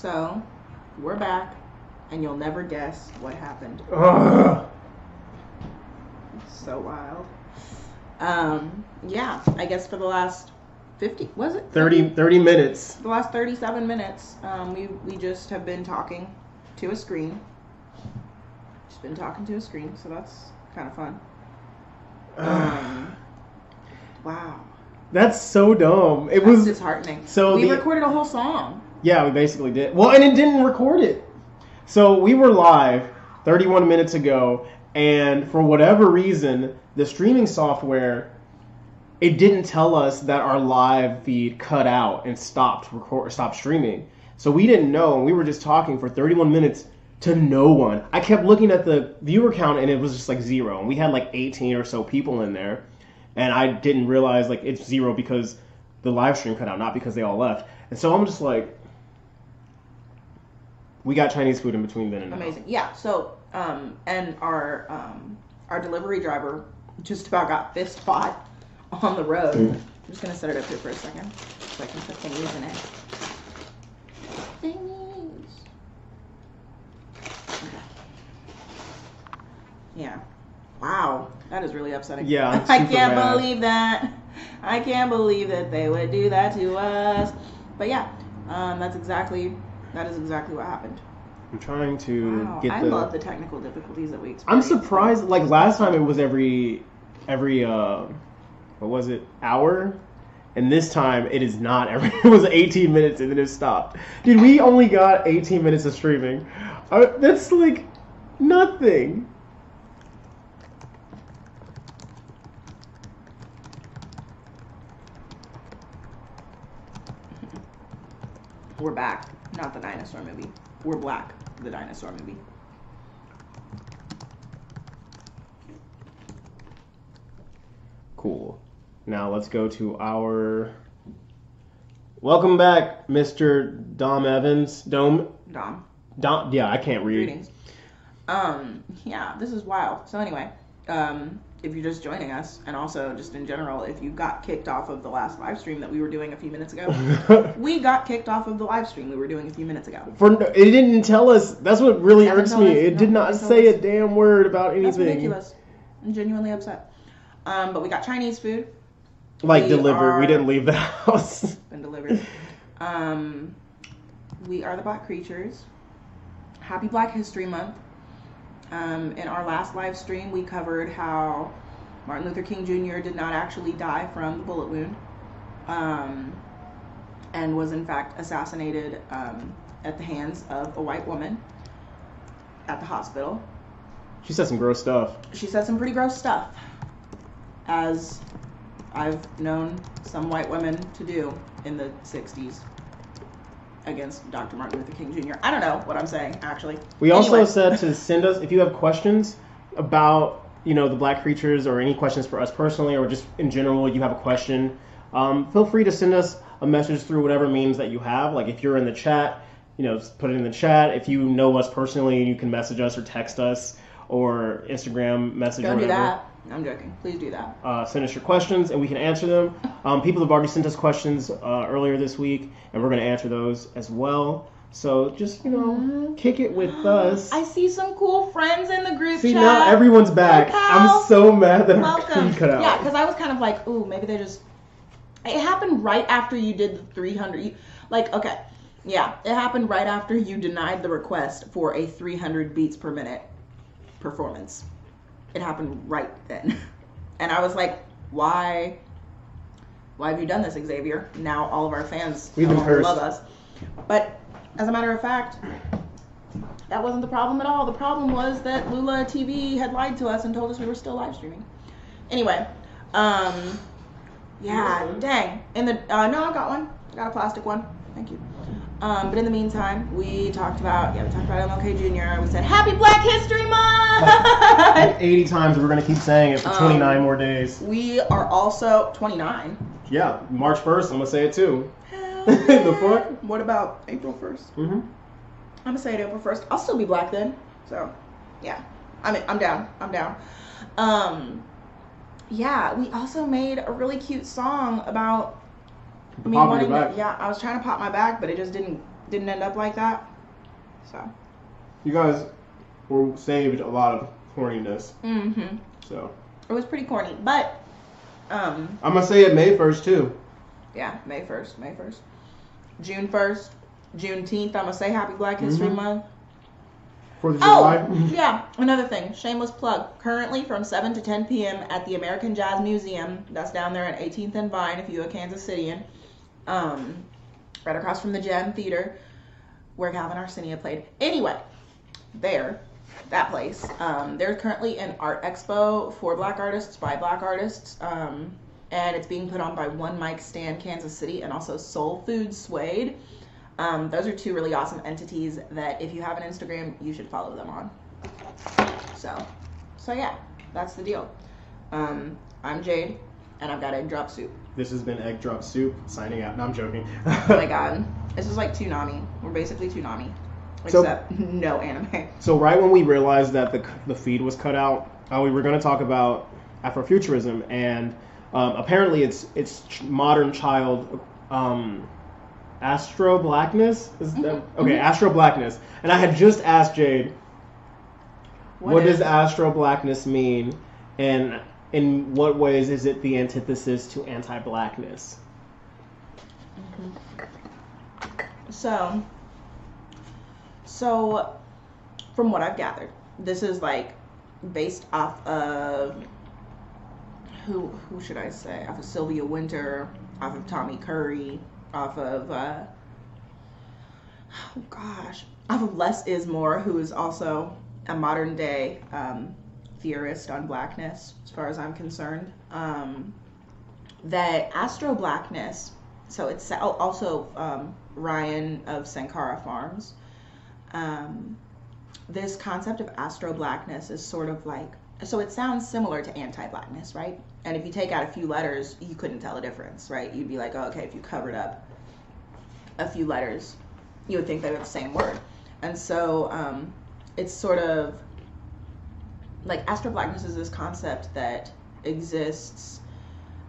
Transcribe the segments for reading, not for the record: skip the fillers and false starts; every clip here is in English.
So, we're back, and you'll never guess what happened. So wild. Yeah, I guess for the last 50, was it? 30 minutes. The last 37 minutes, we just have been talking to a screen. Just been talking to a screen, so that's kind of fun. Wow. That's so dumb. It was was disheartening. So we recorded a whole song. Yeah, we basically did. Well, and it didn't record it. So we were live 31 minutes ago, and for whatever reason, the streaming software, it didn't tell us that our live feed cut out and stopped streaming. So we didn't know, and we were just talking for 31 minutes to no one. I kept looking at the viewer count, and it was just like 0. And we had like 18 or so people in there, and I didn't realize like it's 0 because the live stream cut out, not because they all left. And so I'm just like, we got Chinese food in between then and now. Amazing. Yeah. So, and our delivery driver just about got fist fought on the road. I'm just gonna set it up here for a second so I can put thingies in it. Thingies. Okay. Yeah. Wow. That is really upsetting. Yeah. I can't believe that. I can't believe that they would do that to us. But yeah, that is exactly what happened. I'm trying to get I love the technical difficulties that we experience. I'm surprised. Like last time, it was every what was it, hour, and this time it is not every. It was 18 minutes and then it stopped. Dude, we only got 18 minutes of streaming. That's like nothing. We're back. Not the dinosaur movie. We're Black, the dinosaur movie. Cool. Now let's go to our... Welcome back, Mr. Dom Evans. Dom? Yeah, I can't read. Greetings. Yeah, this is wild. So anyway, if you're just joining us, and also just in general, if you got kicked off of the last live stream that we were doing a few minutes ago, we got kicked off of the live stream we were doing a few minutes ago. It didn't tell us. That's what really irks me. It did not say a damn word about anything. That's ridiculous. I'm genuinely upset. But we got Chinese food. Like delivered. We didn't leave the house. Been delivered. We are the Black Creatures. Happy Black History Month. In our last live stream, we covered how Martin Luther King Jr. did not actually die from the bullet wound, and was in fact assassinated at the hands of a white woman at the hospital. She said some gross stuff. She said some pretty gross stuff, as I've known some white women to do in the 60s. Against Dr. Martin Luther King Jr. I don't know what I'm saying, actually. We also said to send us, if you have questions about, the Black Creatures, or any questions for us personally, or just in general, you have a question, feel free to send us a message through whatever means that you have. Like if you're in the chat, put it in the chat. If you know us personally, you can message us or text us or Instagram message or whatever. Don't do that. I'm joking. Please do that. Send us your questions and we can answer them. People have already sent us questions earlier this week, and we're going to answer those as well. So just, kick it with us. I see some cool friends in the group See, chat. now everyone's back. Hey, I'm so mad that our feed cut out. Yeah, because I was kind of like, ooh, maybe they just... It happened right after you did the 300... okay. Yeah, it happened right after you denied the request for a 300 beats per minute performance. It happened right then. And I was like, why have you done this, Xavier? Now all of our fans no longer love us. But as a matter of fact, that wasn't the problem at all. The problem was that Lula TV had lied to us and told us we were still live streaming. Anyway, yeah, dang. No, I got one. I got a plastic one. Thank you. But in the meantime, we talked about MLK Jr. We said, Happy Black History Month! Like 80 times, we're going to keep saying it for 29 more days. We are also 29. Yeah, March 1st, I'm going to say it too. Hell yeah. The fuck? What about April 1st? Mm-hmm. I'm going to say it April 1st. I'll still be black then. So, yeah. I'm down. Yeah, we also made a really cute song about me wanting to, I was trying to pop my back, but it just didn't didn't end up like that. So. You guys were saved a lot of horniness. Mm-hmm. So. It was pretty corny, but. I'm gonna say it May 1st too. Yeah, May 1st. June 1st. Juneteenth, I'm gonna say Happy Black History Month. 4th of July. Yeah, another thing, shameless plug. Currently from 7 to 10 p.m. at the American Jazz Museum, that's down there at 18th and Vine if you're a Kansas Cityan, right across from the Gem Theater where Calvin Arsenio played. Anyway, that place, there's currently an art expo for Black artists by Black artists, and it's being put on by One Mic Stand Kansas City and also Soul Food Suede. Those are two really awesome entities that if you have an Instagram, you should follow them on. So yeah, that's the deal. I'm Jade, and I've got egg drop soup. This has been Egg Drop Soup, signing out. No, I'm joking. Oh my god. This is like Toonami. We're basically Toonami. Except no anime. So right when we realized that the feed was cut out, we were going to talk about Afrofuturism, and apparently it's modern child... Astro Blackness? Astro Blackness. And I had just asked Jade, what does Astro Blackness mean? And in what ways is it the antithesis to anti-blackness? So from what I've gathered, this is like based off of who should I say? Off of Sylvia Winter, off of Tommy Curry, off of off of Less Is More, who is also a modern day theorist on blackness, as far as I'm concerned. That Astro Blackness, so it's also Ryan of Sankara Farms. This concept of Astro Blackness is sort of like, so it sounds similar to anti-blackness, right? And if you take out a few letters, you couldn't tell a difference, right? You'd be like, oh, okay, if you covered up a few letters, you would think they were the same word. And so it's sort of like Astro Blackness is this concept that exists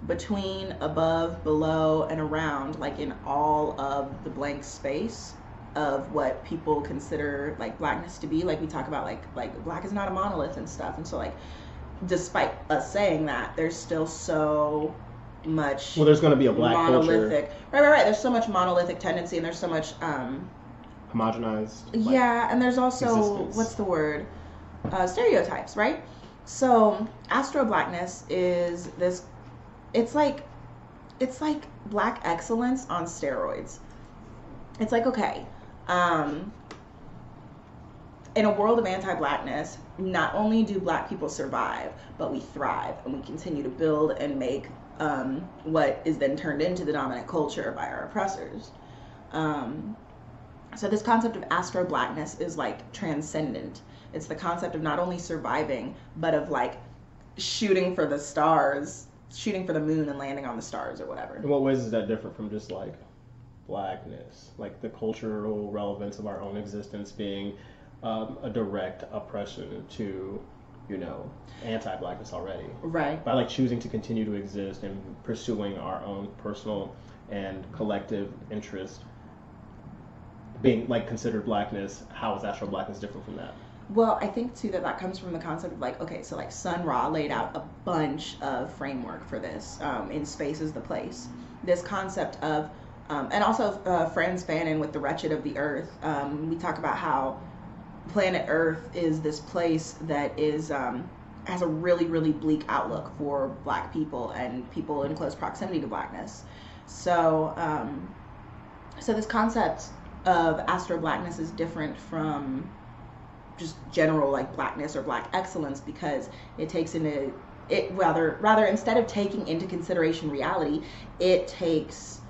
between, above, below, and around, like in all of the blank space of what people consider like blackness to be. Like we talk about like black is not a monolith and stuff. And so like, despite us saying that, there's still so much there's going to be a black monolithic culture. Right. There's so much monolithic tendency, and there's so much homogenized. And there's also existence. What's the word? Stereotypes, right? So Astro Blackness is this. It's like black excellence on steroids. It's like, okay, in a world of anti-blackness, not only do black people survive, but we thrive, and we continue to build and make what is then turned into the dominant culture by our oppressors. So this concept of Astro Blackness is like transcendent. It's the concept of not only surviving, but of like shooting for the stars, shooting for the moon and landing on the stars or whatever. In what ways is that different from just like blackness? Like the cultural relevance of our own existence being a direct oppression to, anti-blackness already. Right. By like choosing to continue to exist and pursuing our own personal and collective interest, being like considered blackness, how is Astro Blackness different from that? Well, I think too that comes from the concept of like, okay, so like Sun Ra laid out a bunch of framework for this in Space is the Place. This concept of, and also Franz Fanon with The Wretched of the Earth. We talk about how planet Earth is this place that is has a really, really bleak outlook for black people and people in close proximity to blackness. So, so this concept of Astro Blackness is different from just general like blackness or black excellence, because it takes into it rather instead of taking into consideration reality, it takes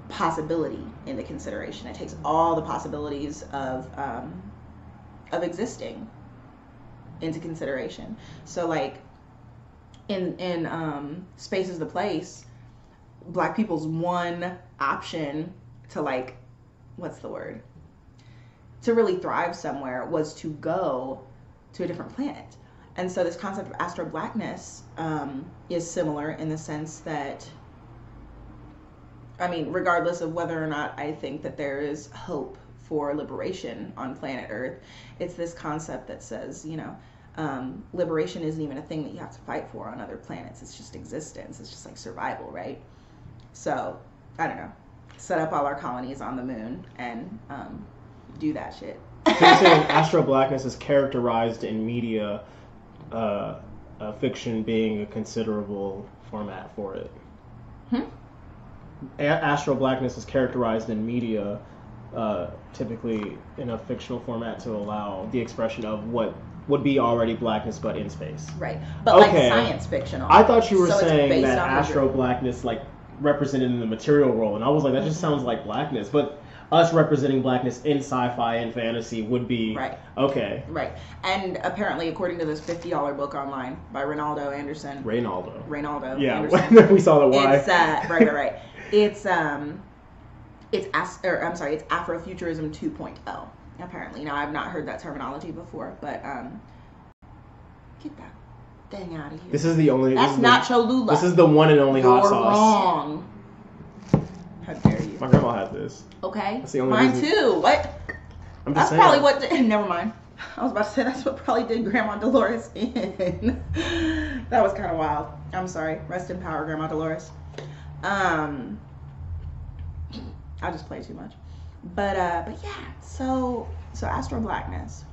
possibility into consideration. It takes all the possibilities of existing into consideration. So like in Space is the Place, black people's one option to like, what's the word? To really thrive somewhere was to go to a different planet. And so this concept of Astro Blackness is similar in the sense that I mean, regardless of whether or not I think that there is hope for liberation on planet Earth, it's this concept that says, you know, liberation isn't even a thing that you have to fight for on other planets. It's just existence. It's just like survival, right? So, I don't know. Set up all our colonies on the moon and do that shit. So you're saying Astro Blackness is characterized in media, fiction being a considerable format for it. Astro Blackness is characterized in media, typically in a fictional format to allow the expression of what would be already blackness but in space. Right. But like science fictional. I thought you were So saying that Astro Blackness like represented in the material role, and I was like, that just sounds like blackness. But us representing blackness in sci-fi and fantasy would be right. Okay. Right. And apparently, according to this $50 book online by Reynaldo Anderson. Reynaldo. Yeah. Anderson. We saw the Y. It's right. It's Afrofuturism 2.0. Apparently, now I've not heard that terminology before, but get that thing out of here. This is the only. That's not Cholula. This is the one and only hot sauce. You're wrong. How dare you? My grandma had this. Okay. That's the only Mine reason. too. What? I'm That's just saying. probably what. Never mind. I was about to say that's what probably did Grandma Dolores in. That was kind of wild. I'm sorry. Rest in power, Grandma Dolores. I just play too much. But yeah. So Astro Blackness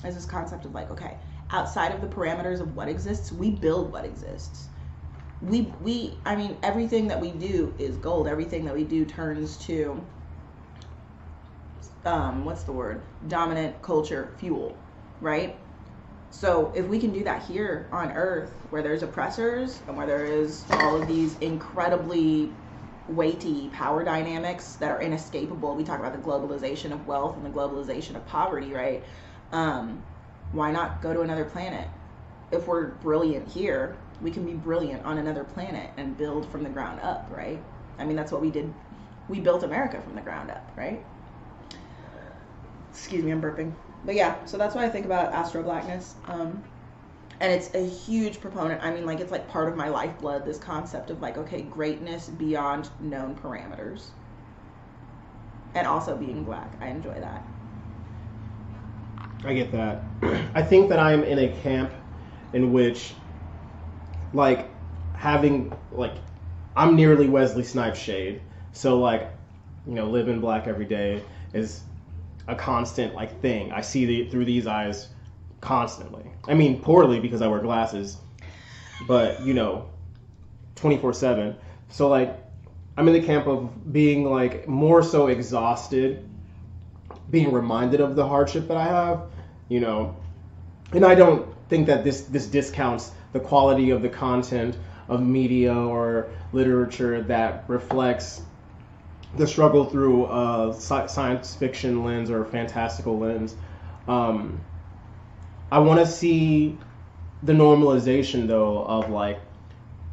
is this concept of like, okay, outside of the parameters of what exists, we build what exists. I mean, everything that we do is gold. Everything that we do turns to, what's the word? Dominant culture fuel, right? So if we can do that here on Earth, where there's oppressors and where there is all of these incredibly weighty power dynamics that are inescapable. We talk about the globalization of wealth and the globalization of poverty, right? Why not go to another planet? If we're brilliant here, we can be brilliant on another planet and build from the ground up, right? I mean, that's what we did. We built America from the ground up, right? Excuse me, I'm burping. But yeah, so that's what I think about Astro Blackness. And it's a huge proponent. I mean, like, it's like part of my lifeblood, this concept of like, okay, greatness beyond known parameters. And also being black. I enjoy that. I get that. I think that I'm in a camp in which, like, having, like, I'm nearly Wesley Snipes shade. So, like, you know, living black every day is a constant, like, thing. I see through these eyes constantly. I mean, poorly because I wear glasses, but, you know, 24/7. So, like, I'm in the camp of being, like, more so exhausted, being reminded of the hardship that I have, you know. And I don't think that this discounts the quality of the content of media or literature that reflects the struggle through a science fiction lens or fantastical lens. I want to see the normalization, though, of, like,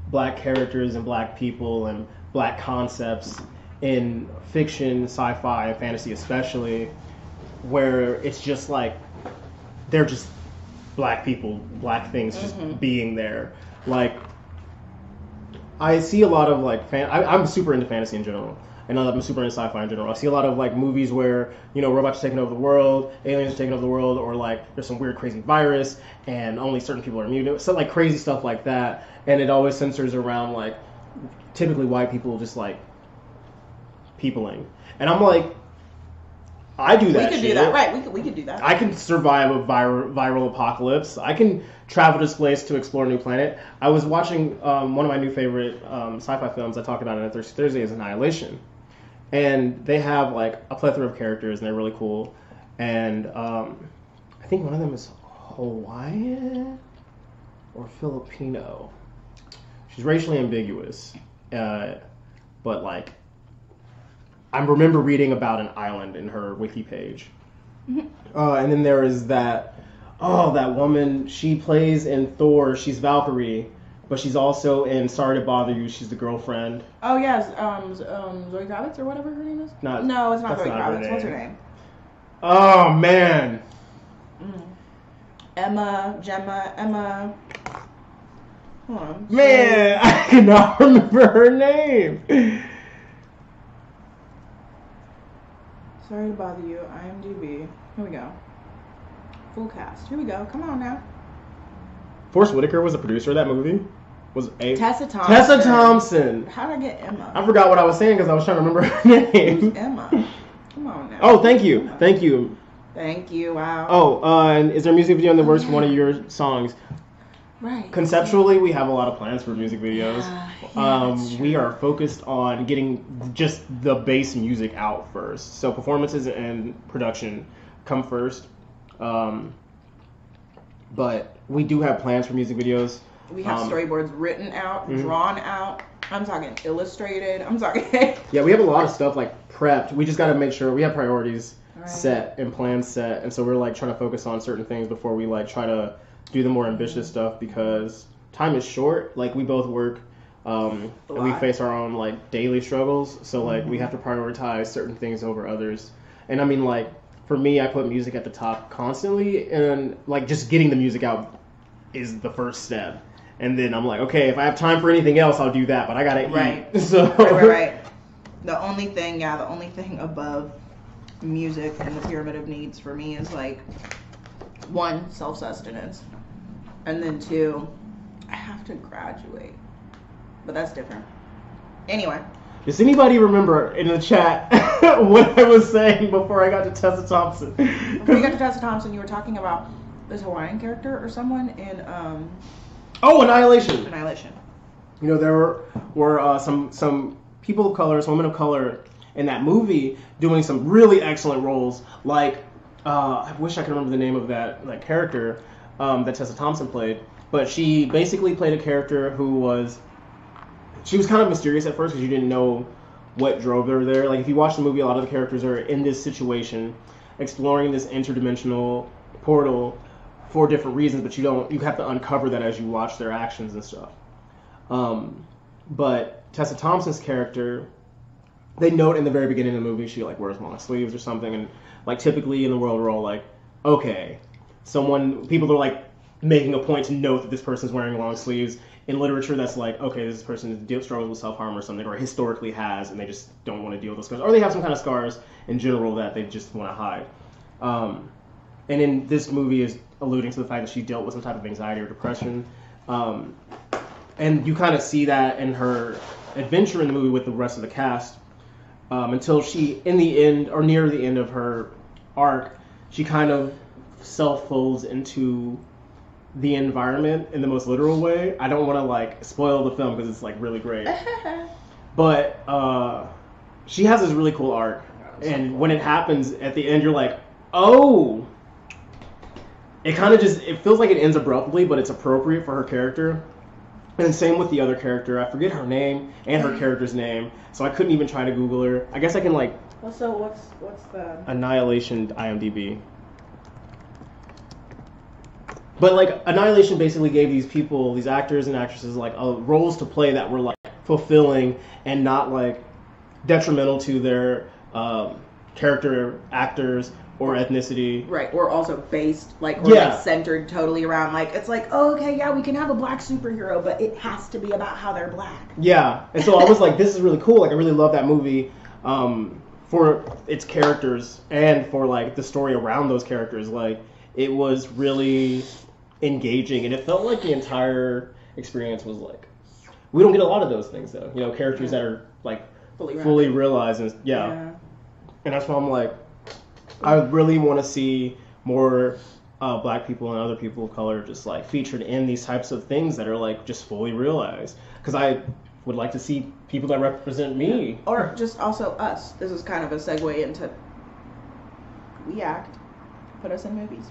black characters and black people and black concepts in fiction, sci-fi, and fantasy especially, where it's just, like, they're just black people, black things just being there. Like, I see a lot of, like, I'm super into fantasy in general. I know that I'm super into sci-fi in general. I see a lot of, like, movies where, you know, robots are taking over the world, aliens are taking over the world, or, like, there's some weird crazy virus and only certain people are immune. So, like, crazy stuff like that. And it always centers around, like, typically white people just, like, peopling. And I'm like, I do that. We could do that, right? We could do that. I can survive a viral apocalypse. I can travel to space to explore a new planet. I was watching one of my new favorite sci-fi films I talk about on Thirsty Thursday is Annihilation. And they have, like, a plethora of characters, and they're really cool. And I think one of them is Hawaiian or Filipino. She's racially ambiguous. But, like, I remember reading about an island in her wiki page. And then there is that woman, she plays in Thor, she's Valkyrie, but she's also in Sorry to Bother You, she's the girlfriend. Oh, yes, Zoe Kravitz or whatever her name is? No, it's not Zoe Kravitz. What's her name? Oh, man. Emma. Hold on. Man, I cannot remember her name. Sorry to bother you. IMDb. Here we go. Full cast. Here we go. Come on now. Forrest Whitaker was the producer of that movie. Tessa Thompson. Tessa Thompson. How did I get Emma? I forgot what I was saying because I was trying to remember her name. Who's Emma? Come on now. Oh, thank you. Thank you. Thank you. Wow. Oh, and is there a music video in the works for one of your songs? Right. Conceptually, we have a lot of plans for music videos. Yeah, we are focused on getting just the bass music out first. So performances and production come first. But we do have plans for music videos. We have storyboards written out, drawn out. I'm talking illustrated. I'm talking. Yeah, we have a lot of stuff like prepped. We just got to make sure we have priorities set and plans set. And so we're like trying to focus on certain things before we like try to do the more ambitious stuff because time is short. Like we both work and we face our own like daily struggles. So like we have to prioritize certain things over others. And I mean like for me, I put music at the top constantly and like just getting the music out is the first step. And then I'm like, okay, if I have time for anything else, I'll do that. But I gotta eat. So right. The only thing above music and the pyramid of needs for me is like 1, self-sustenance, and then 2, I have to graduate. But that's different. Anyway. Does anybody remember in the chat what I was saying before I got to Tessa Thompson? Before you got to Tessa Thompson, you were talking about this Hawaiian character or someone in Annihilation. Annihilation. You know, there were some people of color, some women of color in that movie doing some really excellent roles. Like, I wish I could remember the name of that character that Tessa Thompson played. But she basically played a character who was kind of mysterious at first because you didn't know what drove her there. Like, if you watch the movie, a lot of the characters are in this situation, exploring this interdimensional portal for different reasons, but you have to uncover that as you watch their actions and stuff. But Tessa Thompson's character, they note in the very beginning of the movie she like wears long sleeves or something, and like typically in the world we're all like, okay, people are like making a point to note that this person's wearing long sleeves. In literature, that's like, okay, this person struggles with self-harm or something, or historically has, and they just don't want to deal with those scars, or they have some kind of scars in general that they just want to hide. And in this movie is alluding to the fact that she dealt with some type of anxiety or depression. And you kind of see that in her adventure in the movie with the rest of the cast until she, in the end, or near the end of her arc, she kind of self-folds into the environment in the most literal way. I don't want to like spoil the film because it's like really great. But she has this really cool arc. And when it happens at the end, you're like, oh, it feels like it ends abruptly, but it's appropriate for her character. And same with the other character. I forget her name and her character's name, so I couldn't even try to Google her. I guess I can like. Well, so what's the Annihilation IMDb? But like Annihilation basically gave these people, these actors and actresses, like roles to play that were like fulfilling and not like detrimental to their character, actors, or ethnicity. Right, or also based, like, or like centered totally around, like, it's like, oh, okay, yeah, we can have a black superhero, but it has to be about how they're black. Yeah, and so I was like, this is really cool. Like, I really love that movie for its characters and for, like, the story around those characters. Like, it was really engaging, and it felt like the entire experience was, like, we don't get a lot of those things, though. You know, characters that are, like, fully realized. And, and that's why I'm like, I really want to see more black people and other people of color just like featured in these types of things that are like just fully realized. Because I would like to see people that represent me. Or just also us. This is kind of a segue into we act. Put us in movies.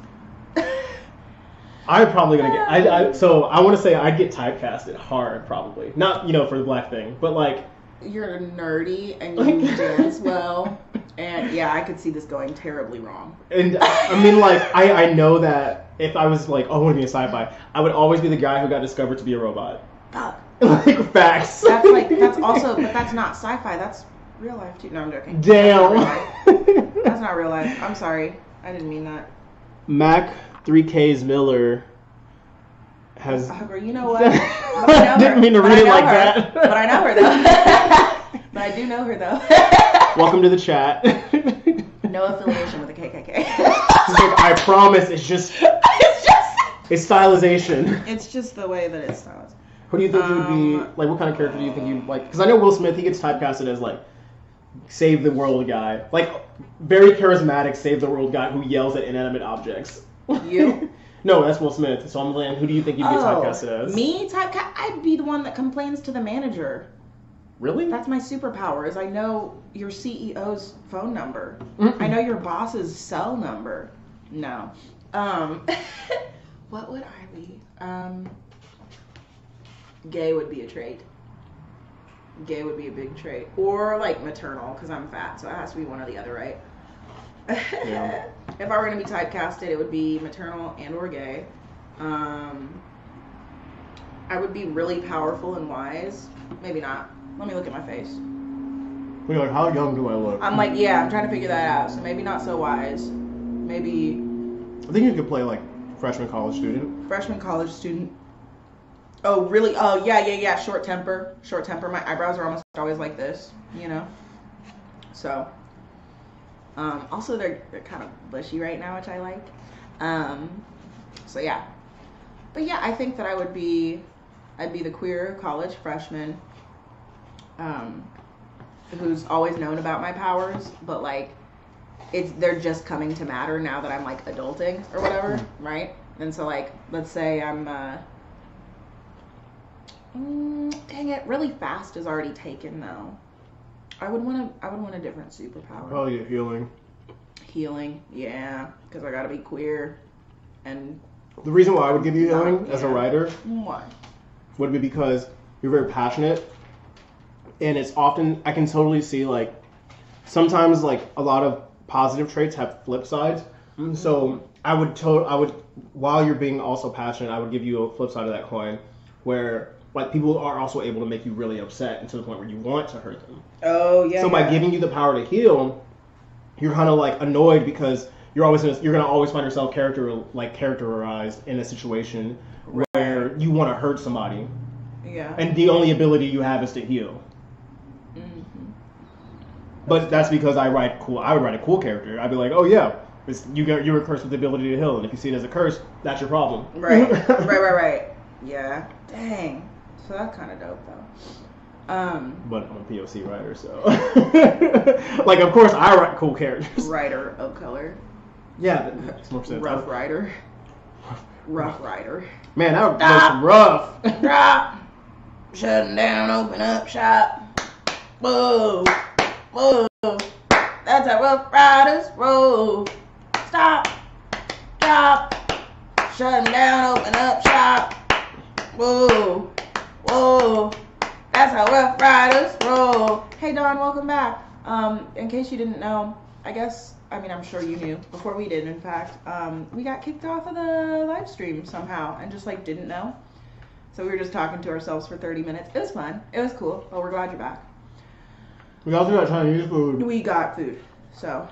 I'm probably gonna get. So I want to say I'd get typecasted hard probably. Not for the black thing, but like. You're nerdy and you dance well, and yeah, I could see this going terribly wrong. And I mean, like, I know that if I was like, oh, I want to be a sci-fi, I would always be the guy who got discovered to be a robot. Fuck. Like, facts. That's also, but that's not sci-fi. That's real life too. No, I'm joking. Damn. That's not real life. I'm sorry. I didn't mean that. Mac 3Ks Miller has. You know what? I didn't mean to read it like that. But I know her though. But I do know her though. Welcome to the chat. no affiliation with the KKK. I promise, it's just it's stylization. It's just the way that it's stylized. Who do you think you would be, like, what kind of character do you think you'd like? Because I know Will Smith, he gets typecasted as, like, save the world guy. Like, very charismatic save the world guy who yells at inanimate objects. You? No, that's Will Smith. So I'm like, who do you think you'd be typecasted as? Me? I'd be the one that complains to the manager. Really? That's my superpower, is I know your CEO's phone number. Mm-mm. I know your boss's cell number. No. What would I be? Gay would be a trait. Gay would be a big trait. Or, like, maternal, because I'm fat, so it has to be one or the other, right? Yeah. If I were going to be typecasted, it would be maternal and or gay. I would be really powerful and wise. Maybe not. Let me look at my face. You're like, how young do I look? I'm like, yeah, I'm trying to figure that out. So maybe not so wise. Maybe I think you could play, like, freshman college student. freshman college student. Oh, really? Oh, yeah. Short temper. My eyebrows are almost always like this, you know? So, also they're kind of bushy right now, which I like. So yeah. But yeah, I think that I'd be the queer college freshman, who's always known about my powers, but like, they're just coming to matter now that I'm like adulting or whatever, right? And so like, let's say I'm, dang it, really fast is already taken though. I would want a different superpower. Probably healing. Healing, yeah, because I gotta be queer, and The reason why I would give you healing as a writer why? would be because you're very passionate, and it's often, I can totally see, like, sometimes, like, a lot of positive traits have flip sides. So I would, while you're being also passionate, I would give you a flip side of that coin, where, like, people are also able to make you really upset, and to the point where you want to hurt them. Oh yeah. So by giving you the power to heal, you're kind of like annoyed because you're gonna always find yourself characterized in a situation where you want to hurt somebody. Yeah. And the only ability you have is to heal. Mm-hmm. But that's because I would write a cool character. I'd be like, oh yeah, you're cursed with the ability to heal, and if you see it as a curse, that's your problem. Right. Right. Yeah. Dang. So that's kind of dope though. But I'm a POC writer, so like, of course I write cool characters. Writer of color. Yeah, that makes more sense. Rough rider. Rough rider. Man, that was rough. Drop. Shutting down, open up shop. Whoa. That's how Rough Riders roll. Stop. Drop. Shutting down, open up shop. Whoa. That's how Rough Riders roll. Hey Dawn, welcome back. In case you didn't know, I'm sure you knew before we did, in fact, we got kicked off of the live stream somehow and just like didn't know. So we were just talking to ourselves for 30 minutes. It was fun. It was cool, but we're glad you're back. We also got Chinese food. We got food. So,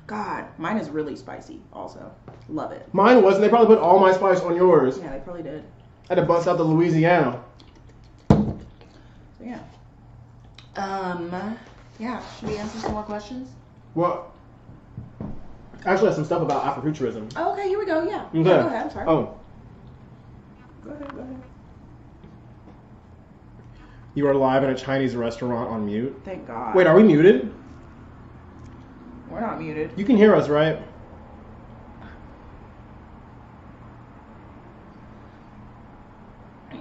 God, mine is really spicy also. Love it. Mine wasn't. They probably put all my spice on yours. Yeah, they probably did. I had to bust out the Louisiana. So, yeah. Yeah, should we answer some more questions? Well, I actually have some stuff about Afrofuturism. Oh, okay, here we go, yeah. Okay. Yeah, go ahead, I'm sorry. Oh. Go ahead. You are live in a Chinese restaurant on mute. Thank God. Wait, are we muted? We're not muted. You can hear us, right?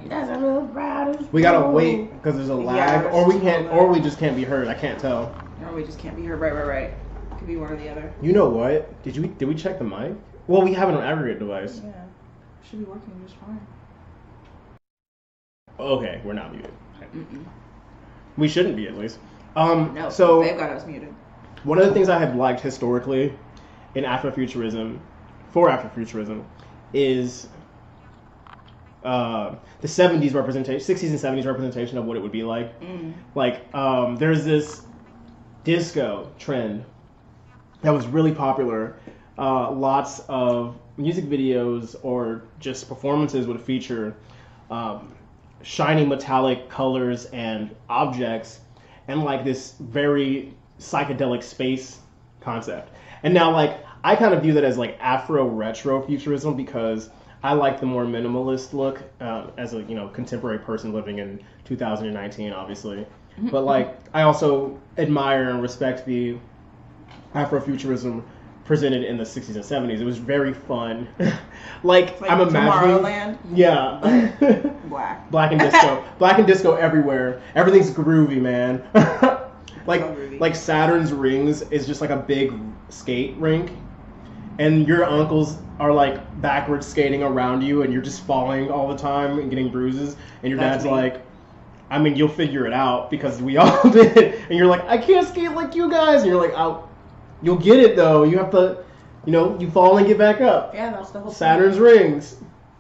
That's a little proud. We gotta wait because there's a lag, there's or we still can't, lag. or we just can't be heard. I can't tell. Or we just can't be here. Right. Could be one or the other. You know what? Did we check the mic? Well, we have an aggregate device. Yeah. Should be working just fine. Okay, we're not muted. Mm-mm. We shouldn't be, at least. No, So they've got us muted. one of the things I have liked historically in Afrofuturism, is the 70s representation, 60s and 70s representation of what it would be like. Like, there's this disco trend that was really popular. Lots of music videos or just performances would feature shiny metallic colors and objects, and like this very psychedelic space concept. And now, like, I kind of view that as like Afro-retro futurism because I like the more minimalist look as a contemporary person living in 2019, obviously. But like, I also admire and respect the Afrofuturism presented in the 60s and 70s. It was very fun. like I'm imagining, Tomorrowland. Yeah, black and disco, black and disco everywhere. Everything's groovy, man. like Saturn's rings is just like a big skate rink, and your uncles are like backwards skating around you, and you're just falling all the time and getting bruises, and your dad's like, I mean, you'll figure it out because we all did, and you're like, I can't skate like you guys, and you're like, you'll get it though. You have to, you fall and get back up. Yeah, that's the whole Saturn's rings.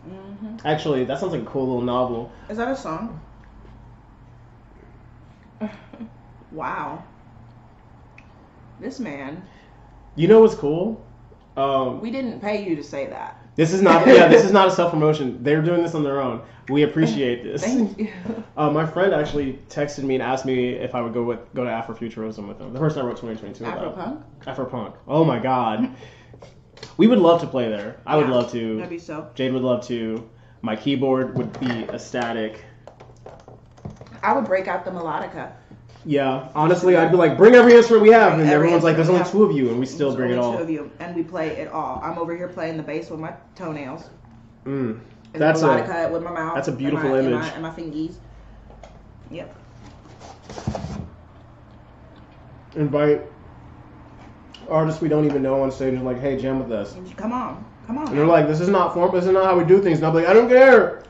Mm-hmm. Actually, that sounds like a cool little novel. Is that a song? Wow. This man. You know what's cool? We didn't pay you to say that. This is not. Yeah, this is not a self-promotion. They're doing this on their own. We appreciate this. Thank you. My friend actually texted me and asked me if I would go to Afrofuturism with them. The person I wrote 2022 Afropunk? Afropunk. Oh my god. We would love to play there. I would love to. That'd be so. Jade would love to. My keyboard would be ecstatic. I would break out the melodica. Yeah, honestly, I'd be like, bring every instrument we have, and everyone's like, there's only two of you, and we still bring it all. Two of you, and we play it all. I'm over here playing the bass with my toenails. That's melodica with my mouth. That's a beautiful image. And my fingies. Yep. Invite artists we don't even know on stage and like, hey, jam with us. Come on. And they're like, this is not how we do things. And I'll be like, I don't care.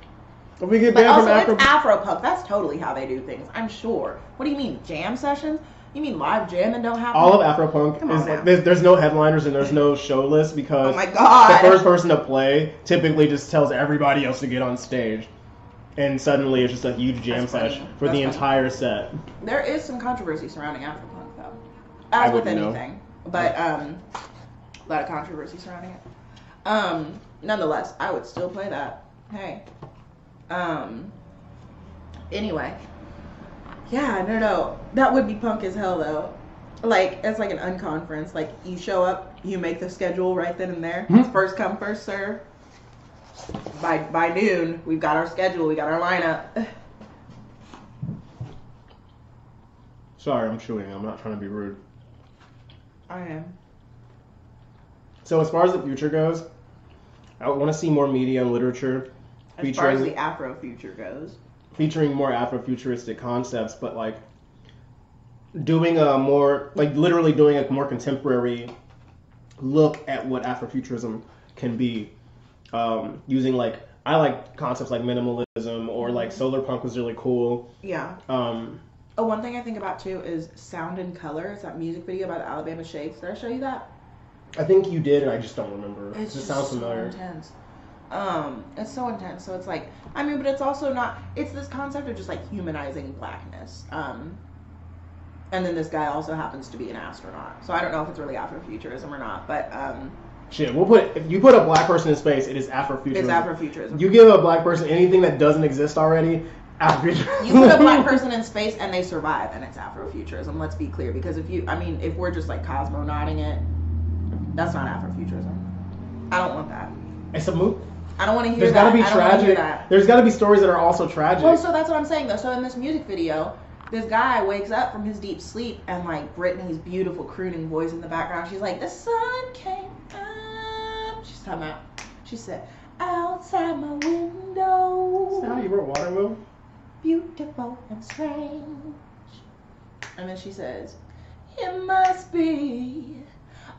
If we get banned from Afro... it's Afropunk. That's totally how they do things, I'm sure. What do you mean, jam sessions? You mean live jamming don't happen? All of Afropunk is like, there's no headliners and there's no show list because oh my God. The first person to play typically just tells everybody else to get on stage. And suddenly it's just a huge jam session for the entire set. There is some controversy surrounding Afropunk, though. As with anything. But a lot of controversy surrounding it. Nonetheless, I would still play that. Hey. Anyway. Yeah, no. That would be punk as hell, though. Like, it's like an unconference. Like, you show up, you make the schedule right then and there. It's first come, first serve. By noon, we've got our schedule, we got our lineup. Sorry, I'm chewing. I'm not trying to be rude. I am. So as far as the future goes, I want to see more media and literature as far as the Afrofuture goes. Featuring more Afrofuturistic concepts, but like doing a more, like literally doing a more contemporary look at what Afrofuturism can be. Using like, I like concepts like minimalism or like solar punk was really cool. Yeah. One thing I think about too is Sound and Color. It's that music video about the Alabama Shakes. Did I show you that? I think you did, and I just don't remember. It sounds familiar. So intense. It's so intense. So it's like, I mean, but it's also not. It's this concept of just like humanizing blackness. And then this guy also happens to be an astronaut. So I don't know if it's really Afrofuturism or not, but shit, if you put a black person in space, it is Afrofuturism. It's Afrofuturism. You give a black person anything that doesn't exist already, Afrofuturism. You put a black person in space and they survive, and it's Afrofuturism. Let's be clear, because if we're just like cosmonauting it, that's not Afrofuturism. I don't want that. It's a move. I don't want to hear There's that. There's got to be tragic. There's got to be stories that are also tragic. Well, so that's what I'm saying though. So in this music video, this guy wakes up from his deep sleep and like Britney's beautiful crooning voice in the background. She's like, the sun came up. She's talking about. She said, outside my window. Is that how you wrote Waterloo? Beautiful and strange. And then she says, it must be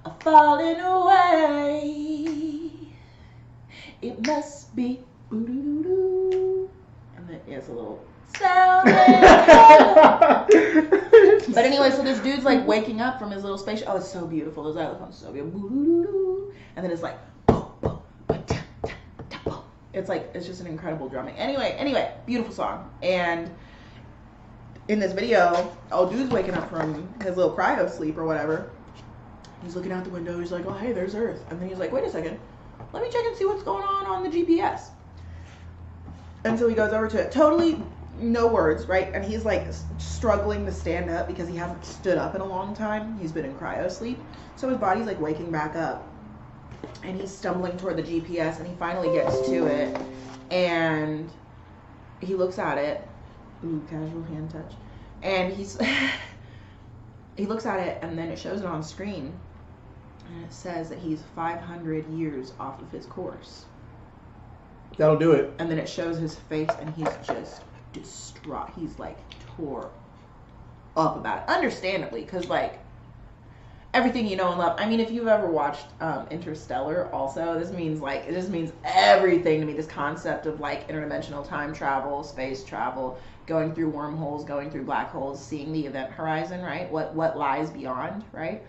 a falling away. It must be ooh-doo-doo-doo. And then it's a little sound. But anyway, so this dude's like waking up from his little spaceship. Oh, it's so beautiful. His xylophone's so beautiful. And then it's like boom, boom, ba-da, da, boom. It's just an incredible drumming. Anyway, beautiful song. And in this video, old dude's waking up from his little cryo sleep or whatever. He's looking out the window. He's like, oh, hey, there's Earth. And then he's like, wait a second. Let me check and see what's going on the GPS. And so he goes over to it. Totally no words, right? And he's like struggling to stand up because he hasn't stood up in a long time. He's been in cryo sleep. So his body's like waking back up. And he's stumbling toward the GPS, and he finally gets to it. And he looks at it. Ooh, casual hand touch. And he looks at it, and then it shows it on screen. And it says that he's 500 years off of his course. That'll do it. And then it shows his face, and he's just distraught. He's like tore up about it. Understandably, because like everything you know and love. I mean, if you've ever watched Interstellar, also, this just means everything to me. This concept of like interdimensional time travel, space travel, going through wormholes, going through black holes, seeing the event horizon, right? What lies beyond, right?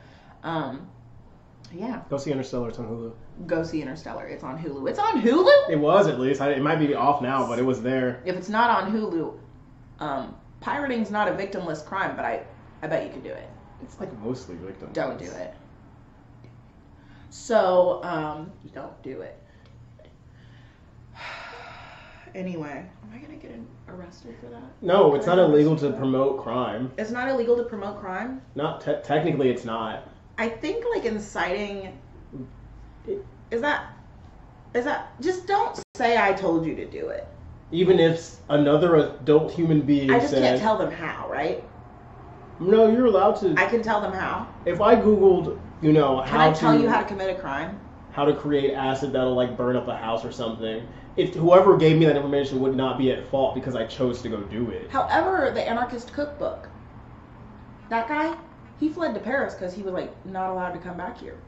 Yeah. Go see Interstellar. It's on Hulu. Go see Interstellar. It's on Hulu. It's on Hulu? It was, at least. It might be off now, but it was there. If it's not on Hulu, pirating's not a victimless crime, but I bet you could do it. It's like mostly victim. Don't do it. So, don't do it. Anyway, am I going to get arrested for that? No, it's not illegal to promote crime. It's not illegal to promote crime? Not technically, it's not. I think like inciting is that just don't say I told you to do it. Even if another adult human being I just can't tell them how, right? No, you're allowed to. I can tell them how. If I Googled, Can I tell you how to commit a crime? How to create acid that'll like burn up a house or something. If whoever gave me that information would not be at fault because I chose to go do it. However, the anarchist cookbook, that guy, he fled to Paris because he was like not allowed to come back here.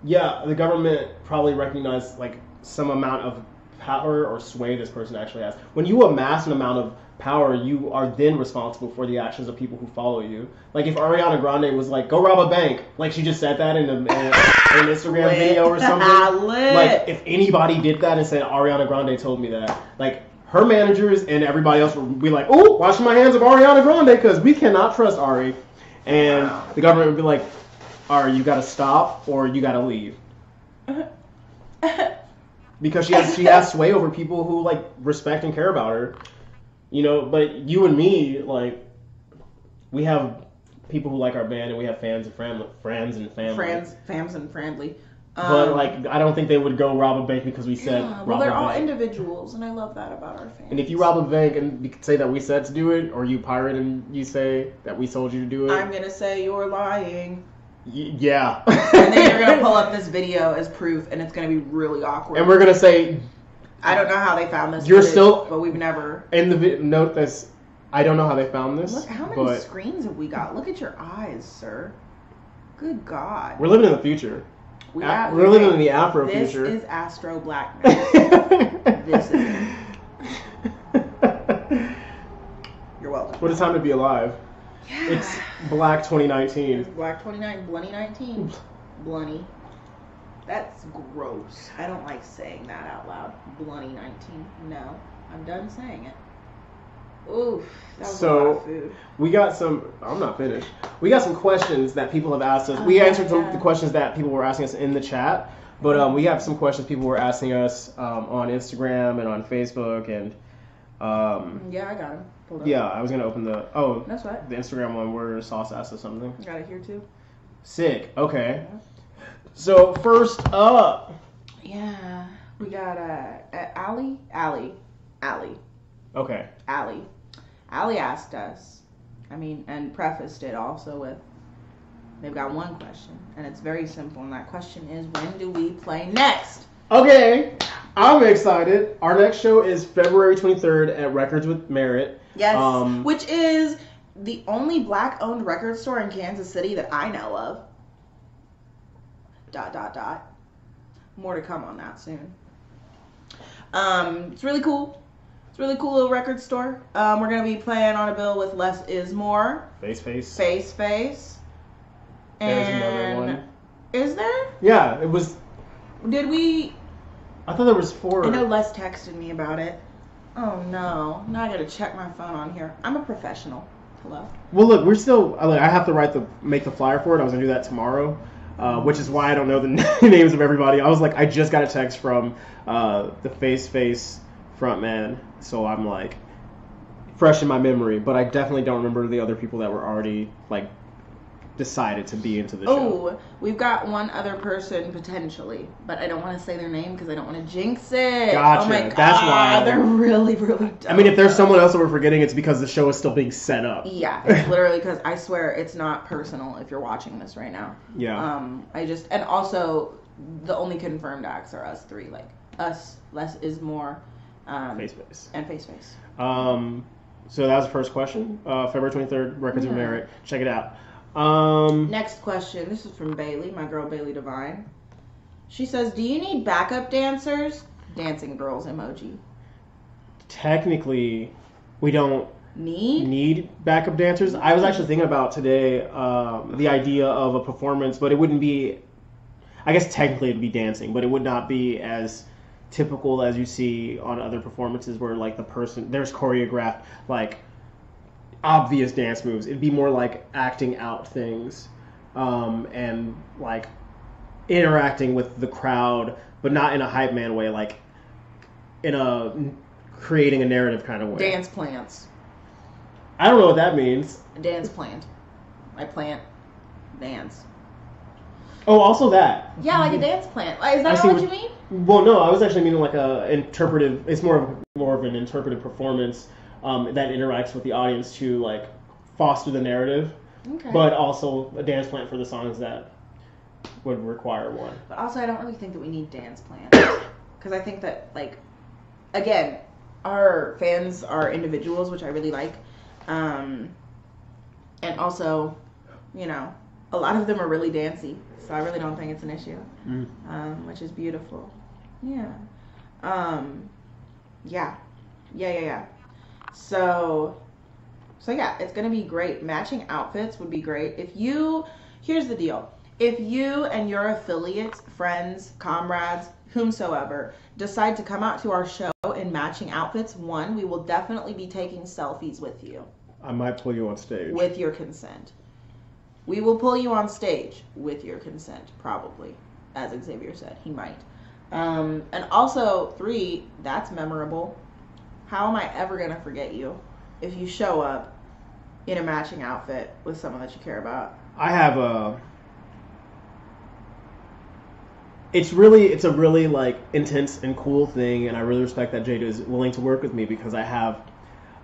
Yeah, the government probably recognized like some amount of power or sway this person actually has. When you amass an amount of power, you are then responsible for the actions of people who follow you. Like if Ariana Grande was like, go rob a bank, like she just said that in an Instagram video or something. Like if anybody did that and said Ariana Grande told me that, like her managers and everybody else would be like, oh, washing my hands of Ariana Grande because we cannot trust Ari. And the government would be like, Ari, you gotta stop or you gotta leave. Because she has sway over people who like respect and care about her. You know, but you and me, like, we have people who like our band, and we have fans and family. Fams and friendly. But like, I don't think they would go rob a bank because we said rob a bank. Well, they're all individuals, and I love that about our fans. And if you rob a bank and say that we said to do it, or you pirate and you say that we told you to do it, I'm gonna say you're lying. Yeah. And then you're gonna pull up this video as proof, and it's gonna be really awkward. And we're gonna say, I don't know how they found this. But we've never. In the note this, I don't know how they found this. Look, how many screens have we got? Look at your eyes, sir. Good God. We're living in the future. We're living in the Afrofuture. This is Astro Blackness. This is. You're welcome. What a time to be alive. Yeah. It's Black 2019. It's Black 29, Blunny 19. Blunny. That's gross. I don't like saying that out loud. Blunny 19. No. I'm done saying it. Oof. That was a lot of food. We got some... I'm not finished. We got some questions that people have asked us. We answered some of the questions that people were asking us in the chat. But we have some questions people were asking us on Instagram and on Facebook. And yeah, I got them. Hold on. Yeah, I was going to open the... Oh, that's right. The Instagram one where Sauce asked us something. Got it here too. Sick. Okay. Yeah. So, first up. Yeah. We got Allie. Okay. Allie asked us, and prefaced it also with, they've got one question, and it's very simple, and that question is, when do we play next? Okay. I'm excited. Our next show is February 23rd at Records with Merit. Yes. Which is the only black-owned record store in Kansas City that I know of. ... More to come on that soon. It's really cool. It's a really cool little record store. We're going to be playing on a bill with Less Is More. Face. There's another one. Is there? Yeah, it was... Did we... I thought there was 4. I know Les texted me about it. Oh no. Now I got to check my phone on here. I'm a professional. Hello? Well, look, we're still... I have to make the flyer for it. I was going to do that tomorrow. Which is why I don't know the names of everybody. I was like, I just got a text from the Face frontman, so I'm like, fresh in my memory, but I definitely don't remember the other people that were already like decided to be into the show. Oh, we've got one other person potentially, but I don't want to say their name because I don't want to jinx it. Gotcha. Oh my God, That's why they're really, really dope. I mean, if there's someone else that we're forgetting, it's because the show is still being set up. Yeah, it's literally because I swear it's not personal if you're watching this right now. Yeah. And also the only confirmed acts are us three, like us, less is more, Face. and face. So that was the first question. February 23rd, Records of Merit. Check it out. Next question. This is from Bailey, my girl Bailey Divine. She says, "Do you need backup dancers?" Dancing girls emoji. Technically, we don't need backup dancers. I was actually thinking about today the idea of a performance, but it wouldn't be. I guess technically it'd be dancing, but it would not be as typical as you see on other performances where like there's choreographed like obvious dance moves. It'd be more like acting out things and like interacting with the crowd, but not in a hype man way, like in a creating a narrative kind of way. Dance plants. I don't know what that means. A dance plant. I plant dance. Oh, also that. Yeah, like a dance plant. Is that what you mean? Well, no, I was actually meaning like a interpretive. It's more of an interpretive performance that interacts with the audience to like foster the narrative, but also a dance plant for the songs that would require one. But also, I don't really think that we need dance plants because I think that like again, our fans are individuals, which I really like, and also, you know, a lot of them are really dancey. So I really don't think it's an issue, which is beautiful. Yeah. Yeah. So yeah, it's going to be great. Matching outfits would be great. Here's the deal. If you and your affiliates, friends, comrades, whomsoever, decide to come out to our show in matching outfits, we will definitely be taking selfies with you. I might pull you on stage. With your consent. We will pull you on stage with your consent, probably. As Xavier said, he might. And also, 3, that's memorable. How am I ever going to forget you if you show up in a matching outfit with someone that you care about? I have it's a really like intense and cool thing, and I really respect that Jada is willing to work with me because I have,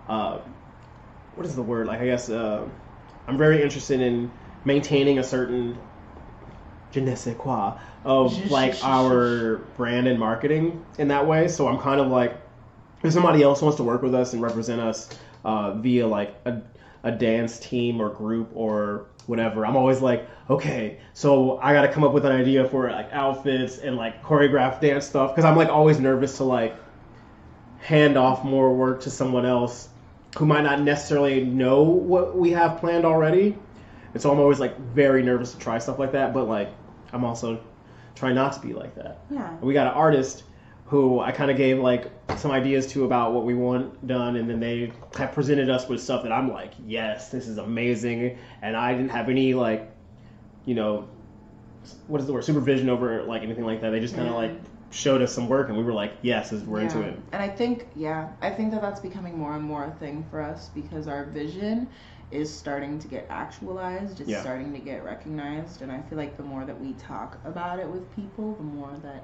what is the word? Like, I guess, I'm very interested in maintaining a certain je ne sais quoi of like our brand and marketing in that way. So I'm kind of like, if somebody else wants to work with us and represent us via like a dance team or group or whatever, I'm always like, okay, so I got to come up with an idea for like outfits and like choreographed dance stuff, because I'm like always nervous to like hand off more work to someone else who might not necessarily know what we have planned already. And so I'm always like very nervous to try stuff like that, but like I'm also trying not to be like that. Yeah. We got an artist who I kind of gave like some ideas to about what we want done, and then they have presented us with stuff that I'm like, yes, this is amazing, and I didn't have any like, you know, what is the word, supervision over like anything like that. They just kind of like showed us some work, and we were like, yes, we're into it. And I think that that's becoming more and more a thing for us because our vision is starting to get actualized. It's starting to get recognized, and I feel like the more that we talk about it with people, the more that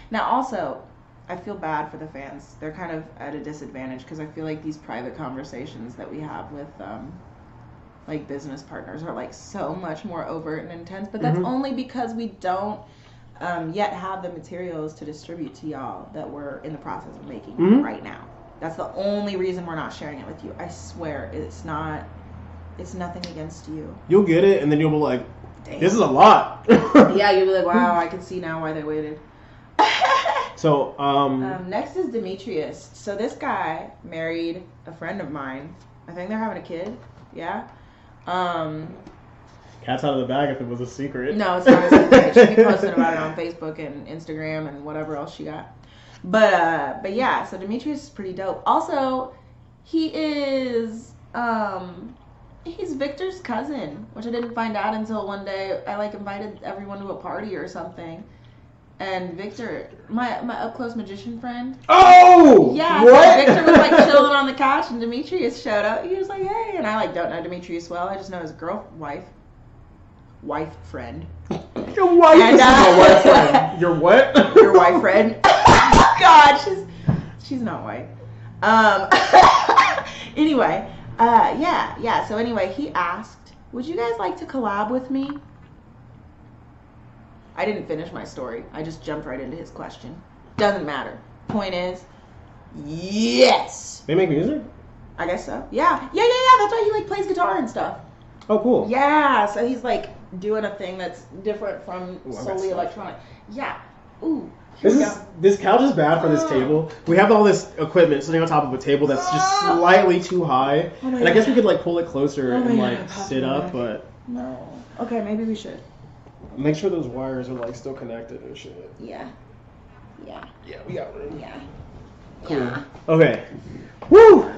now also I feel bad for the fans. They're kind of at a disadvantage because I feel like these private conversations that we have with like business partners are like so much more overt and intense, but that's only because we don't yet have the materials to distribute to y'all that we're in the process of making right now. That's the only reason we're not sharing it with you. I swear, it's nothing against you. You'll get it, and then you'll be like, this is a lot. Yeah, you'll be like, wow, I can see now why they waited. So, next is Demetrius. So this guy married a friend of mine. I think they're having a kid. Yeah. Cat's out of the bag if it was a secret. No, it's not a secret. She'll be posting about it on Facebook and Instagram and whatever else she got. But yeah, so Demetrius is pretty dope. Also, he is he's Victor's cousin, which I didn't find out until one day I like invited everyone to a party or something. And Victor, my up close magician friend. Oh! Yeah, What? so Victor was like chilling on the couch, and Demetrius showed up. He was like, "Hey," and I like don't know Demetrius well. I just know his wife friend. Your wife And, is my wife friend. Your what? Your wife friend. God, she's not white. Anyway, yeah. So anyway, he asked, "Would you guys like to collab with me?" I didn't finish my story. I just jumped right into his question. Doesn't matter. Point is, yes. They make music? I guess so. Yeah. That's why he like plays guitar and stuff. Oh, cool. Yeah. So he's like doing a thing that's different from Ooh, solely electronic. Yeah. Ooh. This couch is bad for this table. We have all this equipment sitting on top of a table that's just slightly too high. And I guess we could like pull it closer and like sit up, but no. Okay, maybe we should. Make sure those wires are like still connected and shit. Yeah, we got room. yeah. Cool. Yeah. Okay. Woo!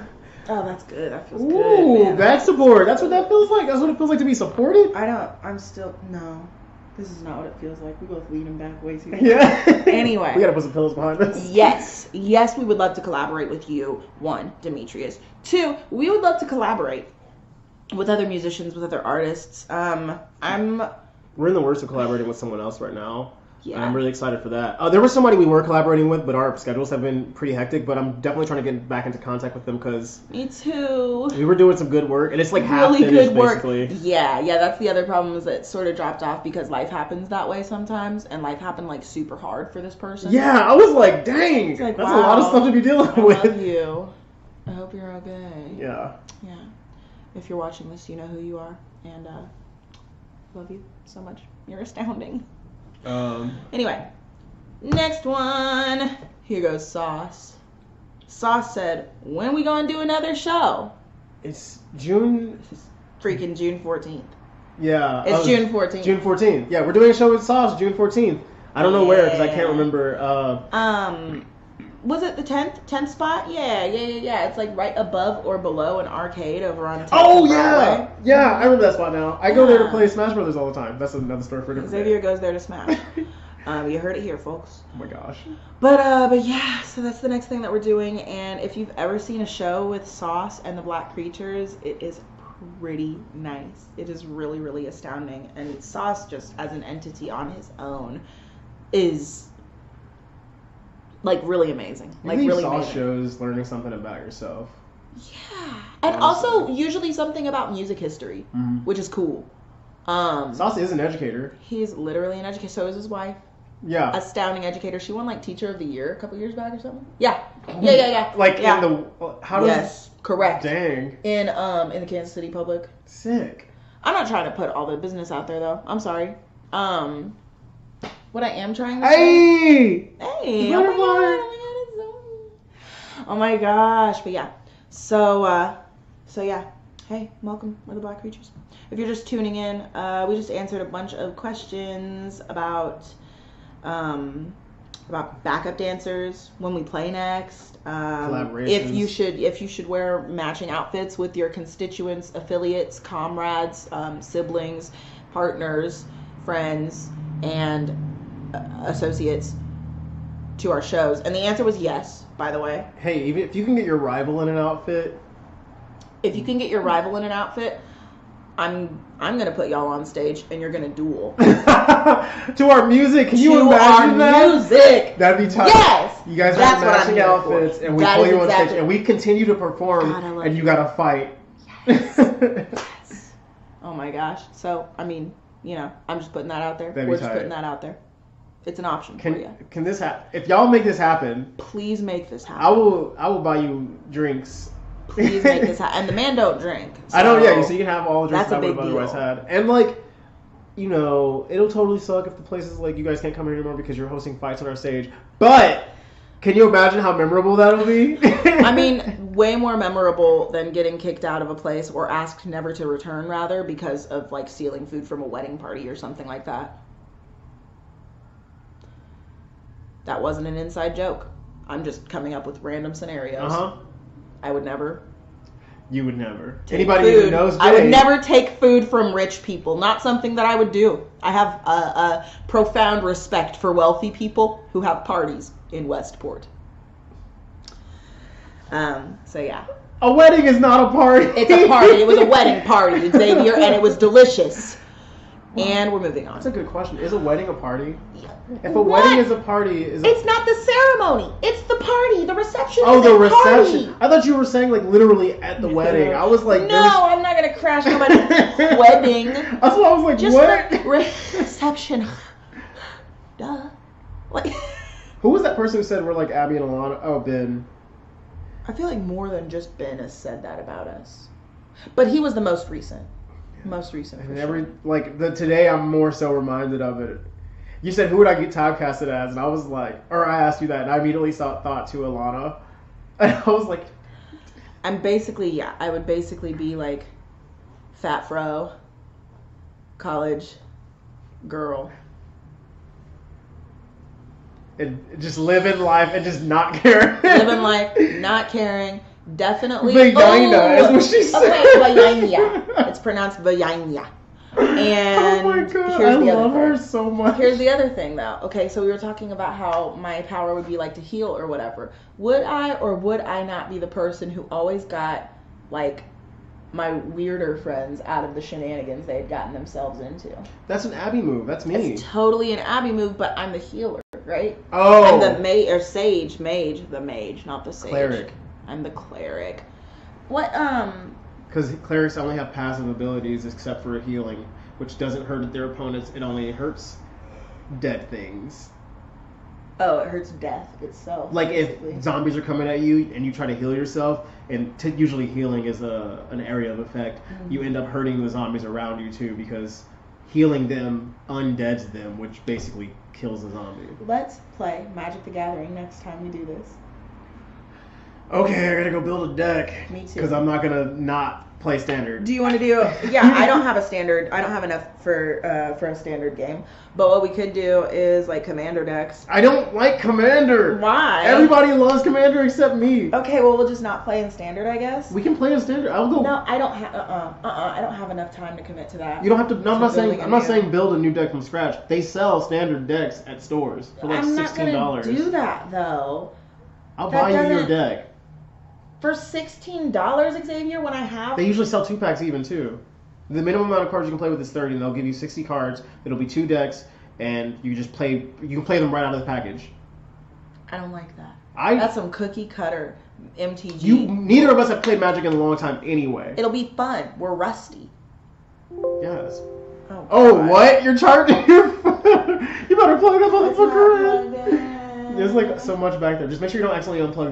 Oh, that's good. That feels Ooh, good, man. back support. That's what that feels like. That's what it feels like to be supported. No. This is not what it feels like. We both leaning back way too much. Yeah. Anyway. We gotta put some pillows behind us. Yes, we would love to collaborate with you. 1, Demetrius. 2, we would love to collaborate with other musicians, with other artists. We're in the worst of collaborating with someone else right now. Yeah. And I'm really excited for that. There was somebody we were collaborating with, but our schedules have been pretty hectic. But I'm definitely trying to get back into contact with them because Me too. we were doing some good work, and it's like half Really finished, good work. basically. Yeah. That's the other problem is that it sort of dropped off because life happens that way sometimes, and life happened like super hard for this person. Yeah, I was like, dang, It's like, that's a lot of wow, stuff to be dealing I with. love you. I hope you're okay. Yeah. Yeah. If you're watching this, you know who you are, and love you so much. You're astounding. Anyway, next one. Here goes Sauce. Sauce said, "When are we gonna do another show?" It's June. Freaking June 14th. Yeah. It's June 14th. June 14th. Yeah, we're doing a show with Sauce June 14th. I don't know where because I can't remember. Was it the 10th spot? Yeah. It's like right above or below an arcade over on 10th Oh, and yeah. Broadway. Yeah, I remember that spot now. I go there to Yeah. play Smash Brothers all the time. That's another story for a different Xavier day. goes there to smash. You heard it here, folks. Oh my gosh. But yeah, so that's the next thing that we're doing. And if you've ever seen a show with Sauce and the Black Creatures, it is pretty nice. It is really, really astounding. And Sauce, just as an entity on his own, is like really amazing. Like really Sauce amazing. shows learning something about yourself. Yeah. And also usually something about music history, which is cool. Sauce is an educator. He's literally an educator. So is his wife. Yeah. Astounding educator. She won like Teacher of the Year a couple years back or something. Yeah. Like Yeah. in the how does Yes, correct. Dang. In the Kansas City Public. Sick. I'm not trying to put all the business out there though. I'm sorry. What I am trying to Hey. say. Hey. Butterfly. Oh my gosh. But yeah. So yeah. Hey, welcome. We're the Black Creatures. If you're just tuning in, we just answered a bunch of questions about backup dancers, when we play next, if you should wear matching outfits with your constituents, affiliates, comrades, siblings, partners, friends, and associates to our shows. And the answer was yes, by the way. Hey, even if you can get your rival in an outfit. If you can get your rival in an outfit, I'm gonna put y'all on stage and you're gonna duel. To our music, can you imagine that? Music. That'd be tough. Yes. You guys That's wear what I'm matching here outfits, for. and we That pull is you on exactly- stage, and we continue to perform, God, I love and you it. gotta fight. Yes. Oh my gosh. So, I mean, you know, I'm just putting that out there. That'd be We're just tight. putting that out there. It's an option for you. Can this happen? If y'all make this happen, Please make this happen. I will buy you drinks. Please make this happen. And the man don't drink. So I don't. Yeah, so you can have all the drinks that's a that I would have big otherwise deal. had, and like, you know, it'll totally suck if the place is like, you guys can't come here anymore because you're hosting fights on our stage. But can you imagine how memorable that'll be? I mean, way more memorable than getting kicked out of a place or asked never to return, rather, because of like stealing food from a wedding party or something like that. That wasn't an inside joke. I'm just coming up with random scenarios. Uh-huh. I would never. You would never. Take Anybody food. who knows I would Jay- never take food from rich people. Not something that I would do. I have a profound respect for wealthy people who have parties in Westport. So yeah. A wedding is not a party. It's a party. It was a wedding party, Xavier, and it was delicious. And we're moving on. That's a good question. Is a wedding a party? If a What? wedding is a party, It's not the ceremony. It's the party. The reception oh, is the a reception. party. I thought you were saying like literally at the wedding. I was like, No, I'm not gonna crash nobody's wedding. That's why I was like, Just what? the reception. Duh. Like, Who was that person who said we're like Abby and Alana? Oh, Ben. I feel like more than just Ben has said that about us. But he was the most recent. Most recent. For And sure. today, I'm more so reminded of it. You said, who would I get typecasted as? And I was like, or I asked you that, and I immediately thought to Alana. And I was like, I would basically be like fat fro, college girl. and just living life and just not caring. Living life, not caring. Definitely. Vagina is what she said. Okay, vagina. It's pronounced vagina. And oh my god, here's I the love other her thing. so much. Here's the other thing, though. Okay, so we were talking about how my power would be like to heal or whatever. Would I or would I not be the person who always got like my weirder friends out of the shenanigans they had gotten themselves into? That's an Abby move. That's me. It's totally an Abby move, but I'm the healer, right? Oh. I'm the mage, not the sage. Cleric. I'm the cleric. What, Because clerics only have passive abilities except for healing, which doesn't hurt their opponents. It only hurts dead things. oh, it hurts death itself. Like basically. if zombies are coming at you and you try to heal yourself, and usually healing is an area of effect, you end up hurting the zombies around you too, because healing them undeads them, which basically kills the zombie. Let's play Magic the Gathering next time we do this. Okay, I gotta go build a deck. Me too. Because I'm not gonna not play standard. Do you want to do? Yeah, I don't have a standard. I don't have enough for a standard game. But what we could do is like commander decks. I don't like Commander. Why? Everybody loves Commander except me. Okay, well we'll just not play in standard, I guess. We can play in standard. I'll go. No, I don't have. I don't have enough time to commit to that. You don't have to. No, I'm not saying. building a I'm not new- saying build a new deck from scratch. They sell standard decks at stores for like I'm not $16. gonna do that though. I'll that buy you your doesn't- deck. For $16, Xavier, when I have. They usually sell 2-packs even too. The minimum amount of cards you can play with is 30, and they'll give you 60 cards. It'll be 2 decks, and you just play. You can play them right out of the package. I don't like that. I. That's some cookie cutter MTG. Neither of us have played Magic in a long time anyway. It'll be fun. We're rusty. Yes. Oh, Oh, what? You're charging your phone? You better plug that motherfucker in. There's like so much back there. Just make sure you don't accidentally unplug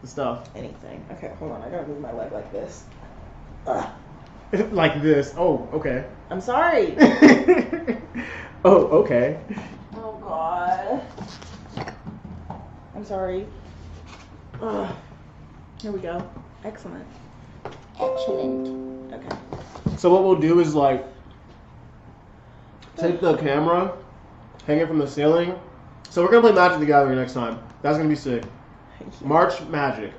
the stuff. Anything. Okay, hold on. I gotta move my leg like this. Ugh. Like this. Oh, okay. I'm sorry. Oh, okay. Oh, God. I'm sorry. Ugh. Here we go. Excellent. Excellent. Okay. So what we'll do is like take the camera, hang it from the ceiling. So we're gonna play Magic the Gathering next time. That's gonna be sick. March Magic.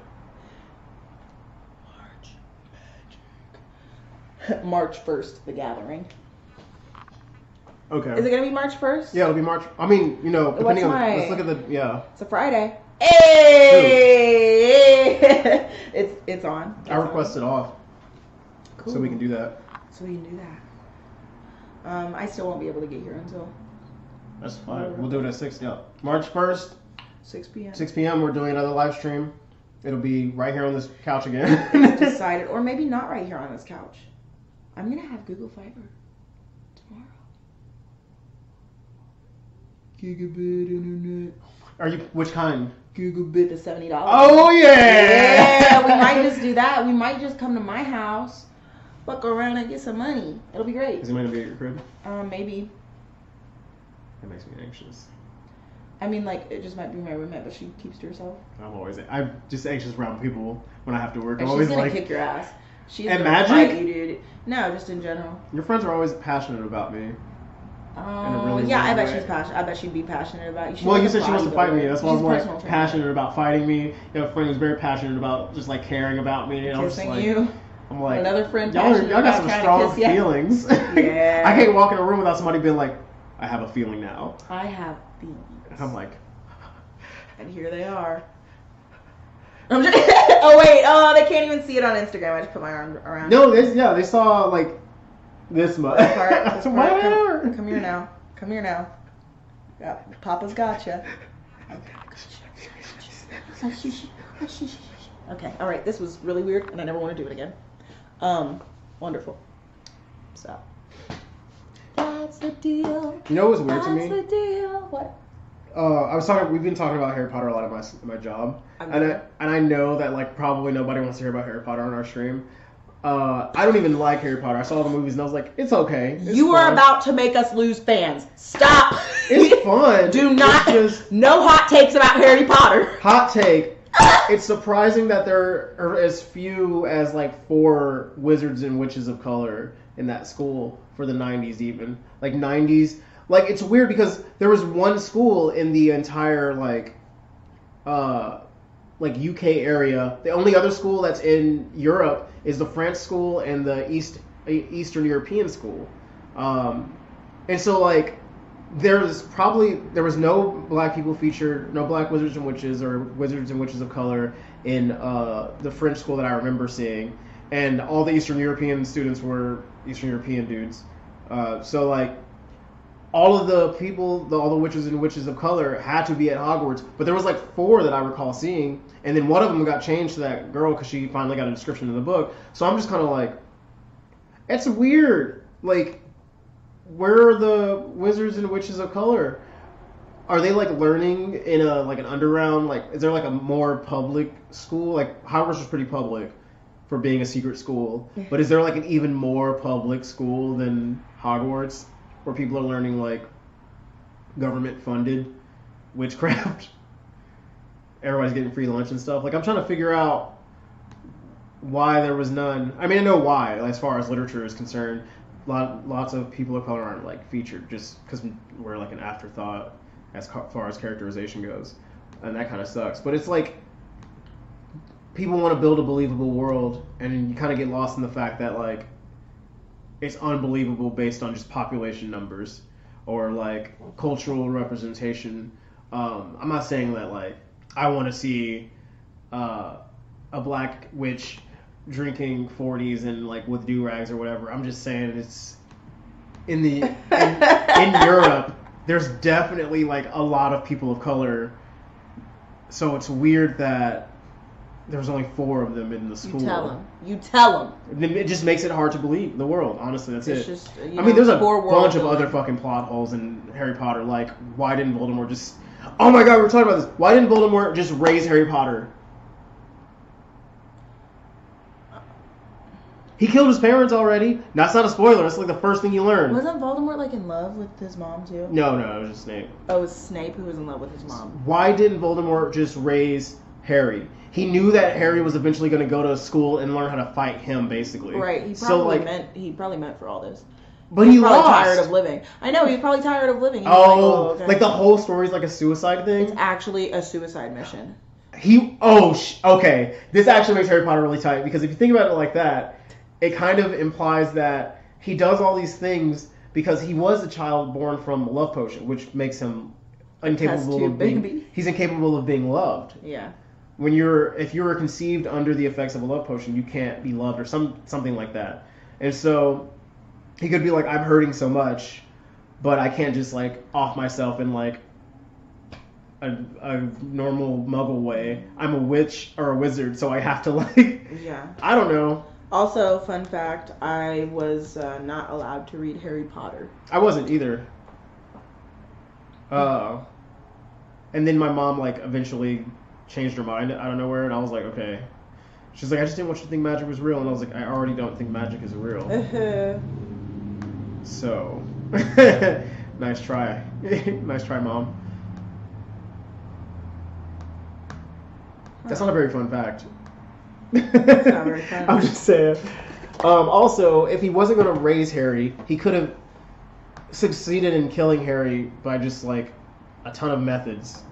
March 1st, the gathering. Okay. Is it gonna be March 1st? Yeah, it'll be March. I mean, you know, depending on. my- Let's look at the. Yeah. It's a Friday. Hey! It's on. I requested off, Cool. so we can do that. So we can do that. I still won't be able to get here until That's fine. We'll do it at 6. Yeah. March 1st, 6 p.m. 6 p.m. We're doing another live stream. It'll be right here on this couch again. Decided, or maybe not right here on this couch. I'm gonna have Google Fiber tomorrow. Gigabit internet. Are you? Which kind? Gigabit the $70. Oh yeah! Yeah, we might just do that. We might just come to my house, fuck around and get some money. It'll be great. Is he going to be at your crib? Maybe. That makes me anxious. I mean, like, it just might be my roommate, but she keeps to herself. I'm just anxious around people when I have to work. I'm And always she's gonna like, kick your ass. She's At gonna Magic? fight you, dude. No, just in general. your friends are always passionate about me. Yeah, I bet she's passionate. I bet she'd be passionate about you. Well, you said she wants to fight me. That's why I was like passionate about fighting me. You have a friend who's very passionate about just like caring about me. And kissing I'm just like, you. I'm like, another friend. Y'all got some strong feelings. Yeah. I can't walk in a room without somebody being like, I have a feeling now. I have feelings. And I'm like, and here they are. Oh wait, they can't even see it on Instagram. I just put my arm around. No, they saw like this much. This part. Come here now. Come here now. Yeah, Papa's gotcha. Okay, all right. This was really weird, and I never want to do it again. Wonderful. So that's the deal. You know what's weird to me? That's the deal. What? We've been talking about Harry Potter a lot at my job, and I know that like probably nobody wants to hear about Harry Potter on our stream. I don't even like Harry Potter. I saw the movies and I was like, it's okay. You are about to make us lose fans. Stop. It's fun. Do not. No hot takes about Harry Potter. Hot take. It's surprising that there are as few as like 4 wizards and witches of color in that school for the 90s even. Like 90s. Like, it's weird because there was one school in the entire, like UK area. The only other school that's in Europe is the French school and the Eastern European school. And so, like, there was no black people featured, no black wizards and witches or wizards and witches of color in the French school that I remember seeing. And all the Eastern European students were Eastern European dudes. So, like, all of the people, all the witches and witches of color had to be at Hogwarts, but there was like 4 that I recall seeing, and then one of them got changed to that girl because she finally got a description in the book. So I'm just kind of like, it's weird. Like, where are the wizards and witches of color? Are they like learning in an underground? Like, is there like a more public school? Like Hogwarts was pretty public for being a secret school, but is there like an even more public school than Hogwarts? Where people are learning, like, government-funded witchcraft. Everybody's getting free lunch and stuff. Like, I'm trying to figure out why there was none. I mean, I know why, as far as literature is concerned. Lots of people of color aren't, like, featured just because we're, like, an afterthought as far as characterization goes. And that kind of sucks. But it's, like, people want to build a believable world, and you kind of get lost in the fact that, like, it's unbelievable based on just population numbers or like cultural representation. I'm not saying that like I want to see a black witch drinking 40s and like with do-rags or whatever. I'm just saying it's in Europe. There's definitely like a lot of people of color, so it's weird that there's only 4 of them in the school. You tell them. It just makes it hard to believe the world. Honestly, that's it's it. Just, I mean, there's a bunch of other fucking plot holes in Harry Potter. Like, why didn't Voldemort just... Oh my god, we were talking about this. Why didn't Voldemort just raise Harry Potter? He killed his parents already. That's not a spoiler. That's like the first thing you learn. Wasn't Voldemort like in love with his mom too? No, it was just Snape. Oh, it was Snape who was in love with his mom. Why didn't Voldemort just raise Harry? He knew that Harry was eventually going to go to school and learn how to fight him, basically. Right. He probably meant for all this. But he probably lost. Tired of living. I know. He's probably tired of living. Okay. Like the whole story's like a suicide thing. It's actually a suicide mission. Okay. This actually makes Harry Potter really tight because if you think about it like that, it kind of implies that he does all these things because he was a child born from a love potion, which makes him incapable of being. He's incapable of being loved. Yeah. If you're conceived under the effects of a love potion, you can't be loved or something like that. And so he could be like, I'm hurting so much, but I can't just like off myself in like a normal muggle way. I'm a witch or a wizard, so I have to like... Yeah. I don't know. Also, fun fact, I was not allowed to read Harry Potter. I wasn't either. And then my mom like eventually changed her mind out of nowhere, and I was like, okay. She's like, I just didn't want you to think magic was real, and I was like, I already don't think magic is real. So, nice try. Nice try, Mom. That's not a very fun fact. That's not very fun. I'm just saying. Also, if he wasn't going to raise Harry, he could have succeeded in killing Harry by just like a ton of methods.